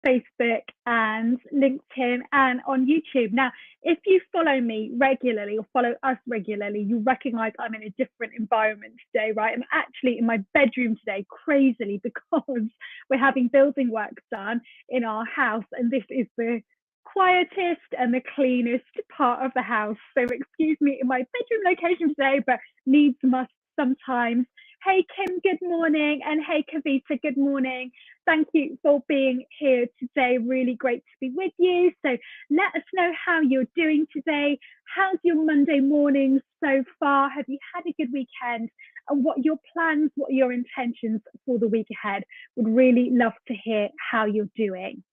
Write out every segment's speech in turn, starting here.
Facebook and LinkedIn and on YouTube. Now, if you follow me regularly or follow us regularly, you recognize I'm in a different environment today, right? I'm actually in my bedroom today, crazily, because we're having building work done in our house, and this is the quietest and the cleanest part of the house. So excuse me in my bedroom location today, but needs must sometimes. Hey Kim, good morning, and hey Kavita, good morning. Thank you for being here today. Really great to be with you. So let us know how you're doing today. How's your Monday morning so far? Have you had a good weekend? And what are your plans? What are your intentions for the week ahead? Would really love to hear how you're doing.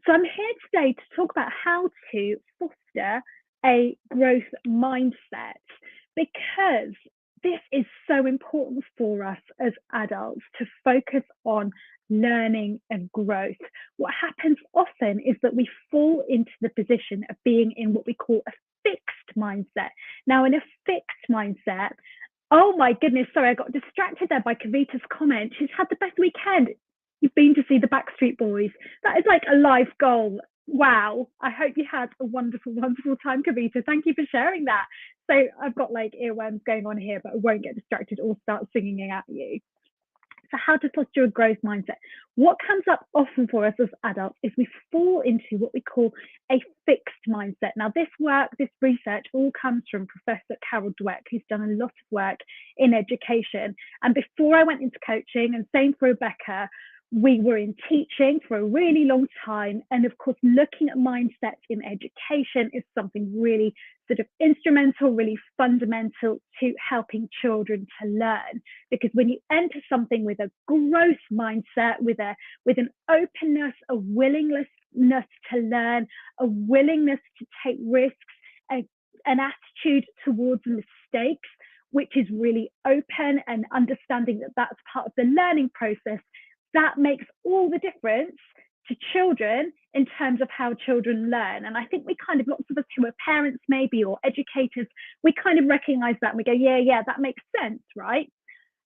So I'm here today to talk about how to foster a growth mindset, because this is so important for us as adults to focus on learning and growth. What happens often is that we fall into the position of being in what we call a fixed mindset. Now, in a fixed mindset, oh my goodness, sorry, I got distracted there by Kavita's comment. She's had the best weekend. You've been to see the Backstreet Boys. That is like a life goal. Wow. I hope you had a wonderful, wonderful time, Kavita. Thank you for sharing that. So I've got like earworms going on here, but I won't get distracted or start singing at you. So how to foster a growth mindset. What comes up often for us as adults is we fall into what we call a fixed mindset. Now, this work, this research all comes from Professor Carol Dweck, who's done a lot of work in education. And before I went into coaching, and same for Rebecca, we were in teaching for a really long time. And of course, looking at mindsets in education is something really sort of instrumental, really fundamental to helping children to learn. Because when you enter something with a growth mindset, with an openness, a willingness to learn, a willingness to take risks, an attitude towards mistakes, which is really open, and understanding that that's part of the learning process, that makes all the difference to children in terms of how children learn. And I think we kind of, lots of us who are parents maybe, or educators, we kind of recognize that and we go, yeah, that makes sense, right?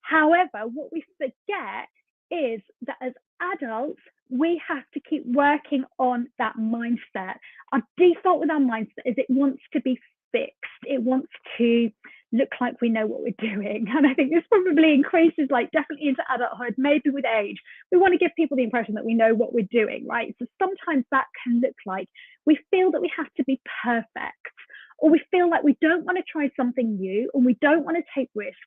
However, what we forget is that as adults, we have to keep working on that mindset. Our default with our mindset is it wants to be fixed. It wants to look like we know what we're doing. And I think this probably increases, like, definitely into adulthood, maybe with age. We want to give people the impression that we know what we're doing, right? So sometimes that can look like we feel that we have to be perfect, or we feel like we don't want to try something new, and we don't want to take risks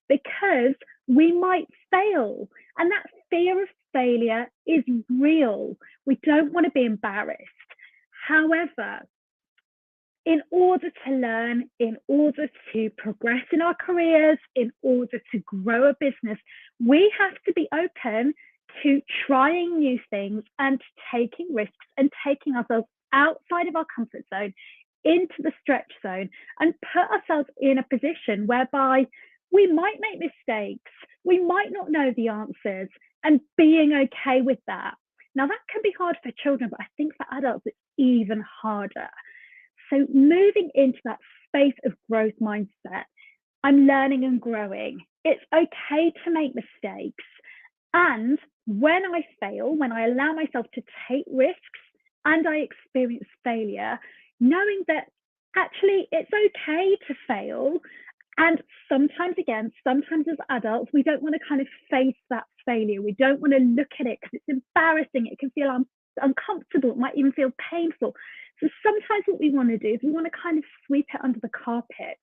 because we might fail. And that fear of failure is real. We don't want to be embarrassed. However, in order to learn, in order to progress in our careers, in order to grow a business, we have to be open to trying new things and taking risks and taking ourselves outside of our comfort zone into the stretch zone, and put ourselves in a position whereby we might make mistakes, we might not know the answers, and being okay with that. Now, that can be hard for children, but I think for adults it's even harder. So moving into that space of growth mindset, I'm learning and growing. It's okay to make mistakes. And when I fail, when I allow myself to take risks and I experience failure, knowing that actually it's okay to fail. And sometimes as adults, we don't want to kind of face that failure. We don't want to look at it because it's embarrassing. It can feel uncomfortable. It might even feel painful. So sometimes what we want to do is we want to kind of sweep it under the carpet.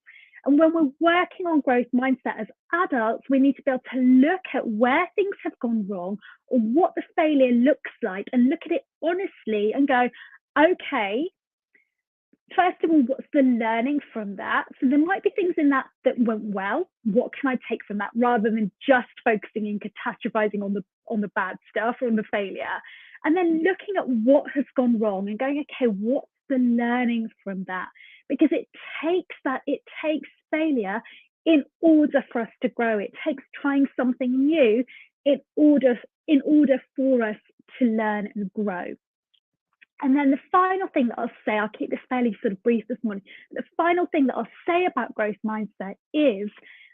And when we're working on growth mindset as adults, we need to be able to look at where things have gone wrong, or what the failure looks like, and look at it honestly and go, okay, first of all, what's the learning from that? So there might be things in that went well. What can I take from that, rather than just focusing and catastrophizing on the bad stuff or on the failure? And then looking at what has gone wrong and going, okay, what's the learning from that? Because it takes failure in order for us to grow. It takes trying something new in order for us to learn and grow. And then the final thing that I'll say, I'll keep this fairly sort of brief this morning. The final thing that I'll say about growth mindset is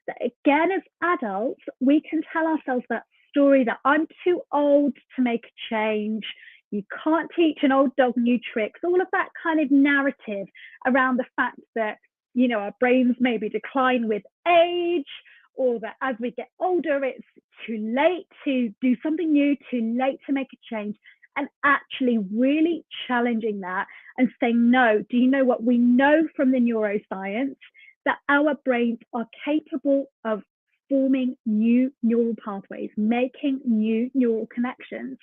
that, again, as adults, we can tell ourselves that story that I'm too old to make a change. You can't teach an old dog new tricks. All of that kind of narrative around the fact that, our brains maybe decline with age, or that as we get older, it's too late to do something new, too late to make a change, and actually really challenging that and saying, no, do you know what? We know from the neuroscience that our brains are capable of forming new neural pathways, making new neural connections.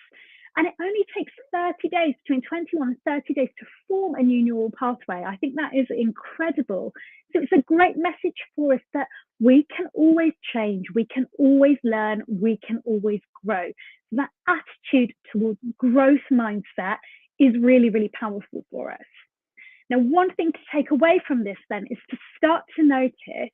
And it only takes 30 days, between 21 and 30 days, to form a new neural pathway. I think that is incredible. So it's a great message for us that we can always change, we can always learn, we can always grow. So that attitude towards growth mindset is really, really powerful for us. Now, one thing to take away from this then is to start to notice,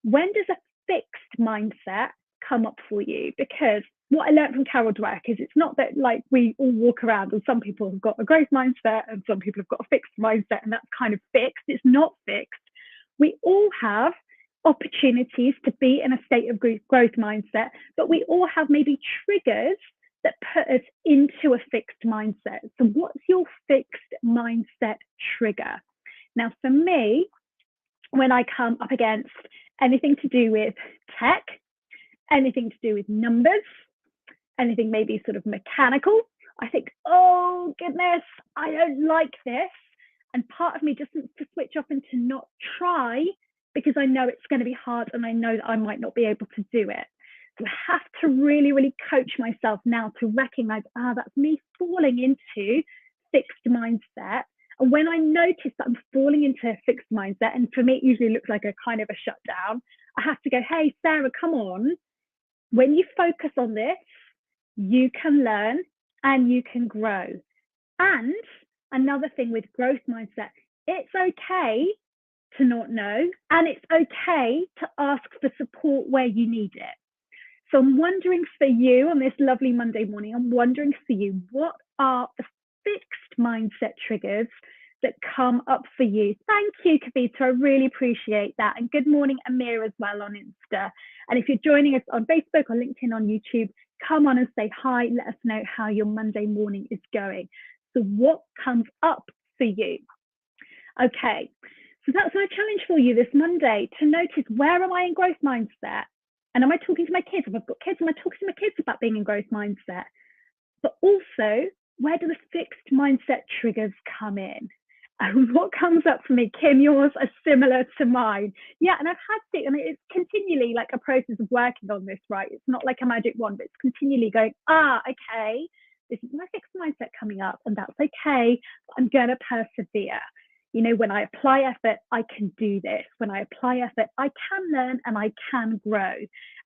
when does a fixed mindset come up for you? Because what I learned from Carol Dweck is it's not that like we all walk around and some people have got a growth mindset and some people have got a fixed mindset and that's kind of fixed. It's not fixed. We all have opportunities to be in a state of growth mindset, but we all have maybe triggers that put us into a fixed mindset. So what's your fixed mindset trigger? Now, for me, when I come up against anything to do with tech, anything to do with numbers, anything maybe sort of mechanical, I think, oh goodness, I don't like this. And part of me just wants to switch off and to not try, because I know it's going to be hard and I know that I might not be able to do it. So I have to really, really coach myself now to recognize, that's me falling into fixed mindset. And when I notice that I'm falling into a fixed mindset, and for me, it usually looks like a kind of a shutdown, I have to go, hey, Sarah, come on. When you focus on this, you can learn and you can grow. And another thing with growth mindset, it's okay to not know, and it's okay to ask for support where you need it. So I'm wondering for you on this lovely Monday morning, I'm wondering for you, what are the fixed mindset triggers that come up for you? Thank you, Kavita. I really appreciate that. And good morning, Amir, as well on Insta. And if you're joining us on Facebook or LinkedIn, on YouTube, come on and say hi. Let us know how your Monday morning is going. So what comes up for you? Okay, so that's my challenge for you this Monday, to notice, where am I in growth mindset? And am I talking to my kids? If I've got kids, am I talking to my kids about being in growth mindset? But also, where do the fixed mindset triggers come in? And what comes up for me, Kim, yours are similar to mine. Yeah, and I've had to, it's continually like a process of working on this, right? It's not like a magic wand, but it's continually going, okay, this is my fixed mindset coming up, and that's okay, but I'm going to persevere. When I apply effort, I can do this. When I apply effort, I can learn and I can grow.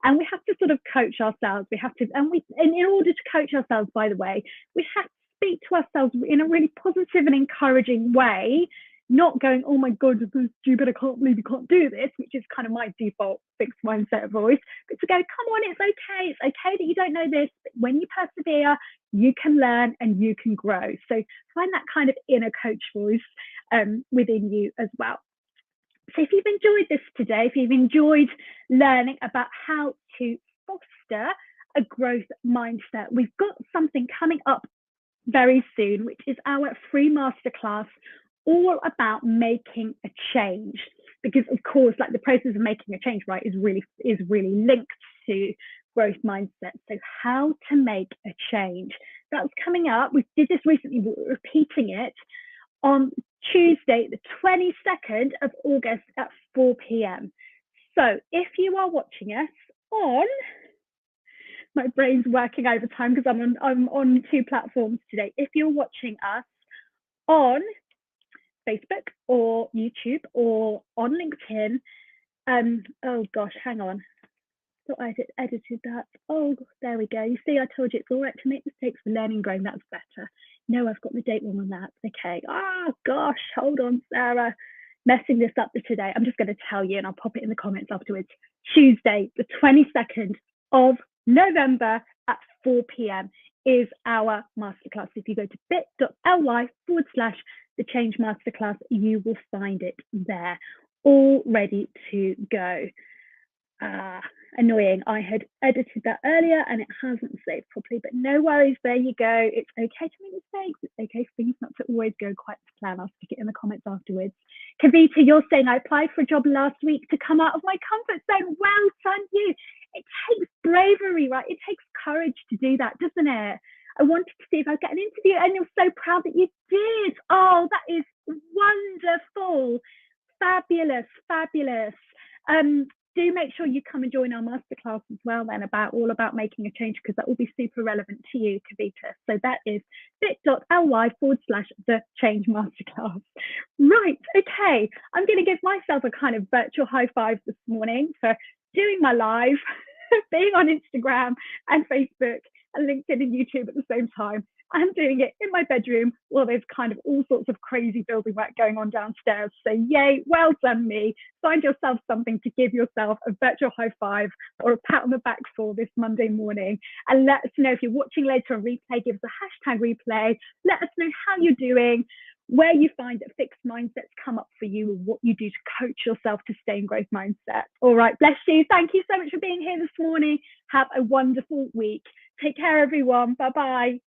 And we have to sort of coach ourselves. We have to, and in order to coach ourselves, by the way, we have to speak to ourselves in a really positive and encouraging way, not going, oh my God, this is stupid, I can't believe you can't do this, which is kind of my default fixed mindset voice, but to go, come on, it's okay that you don't know this, but when you persevere, you can learn and you can grow. So find that kind of inner coach voice within you as well. So if you've enjoyed this today, if you've enjoyed learning about how to foster a growth mindset, we've got something coming up very soon, which is our free masterclass all about making a change. Because of course, like the process of making a change, right, is really linked to growth mindset. So how to make a change. That's coming up. We did this recently, we're repeating it on Tuesday, the 22nd of August at 4 p.m. So if you are watching us on, my brain's working overtime because I'm on two platforms today. If you're watching us on Facebook or YouTube or on LinkedIn, oh gosh, hang on. Thought I edited that. Oh, there we go. You see, I told you it's all right to make mistakes for learning and growing. That's better. No, I've got the date wrong on that. Okay. Oh gosh, hold on, Sarah. Messing this up for today. I'm just going to tell you, and I'll pop it in the comments afterwards. Tuesday, the 22nd of November at 4 p.m. is our masterclass. If you go to bit.ly/the Change Masterclass, you will find it there, all ready to go. Ah, annoying. I had edited that earlier and it hasn't saved properly, but no worries. There you go. It's okay to make mistakes. It's okay for things not to always go quite to plan. I'll stick it in the comments afterwards. Kavita, you're saying I applied for a job last week to come out of my comfort zone. Well done, you. It takes bravery, right? It takes courage to do that, doesn't it? I wanted to see if I would get an interview, and you're so proud that you did. Oh, that is wonderful. Fabulous, fabulous. Do make sure you come and join our masterclass as well then about all about making a change, because that will be super relevant to you, Kavita. So that is bit.ly/the change masterclass. Right, okay. I'm going to give myself a kind of virtual high five this morning for doing my live, being on Instagram and Facebook and LinkedIn and YouTube at the same time. I'm doing it in my bedroom while there's kind of all sorts of crazy building work going on downstairs. So yay, well done me. Find yourself something to give yourself a virtual high five or a pat on the back for this Monday morning. And let us know if you're watching later on replay, give us a hashtag replay. Let us know how you're doing, where you find that fixed mindsets come up for you, and what you do to coach yourself to stay in growth mindset. All right, bless you. Thank you so much for being here this morning. Have a wonderful week. Take care, everyone. Bye-bye.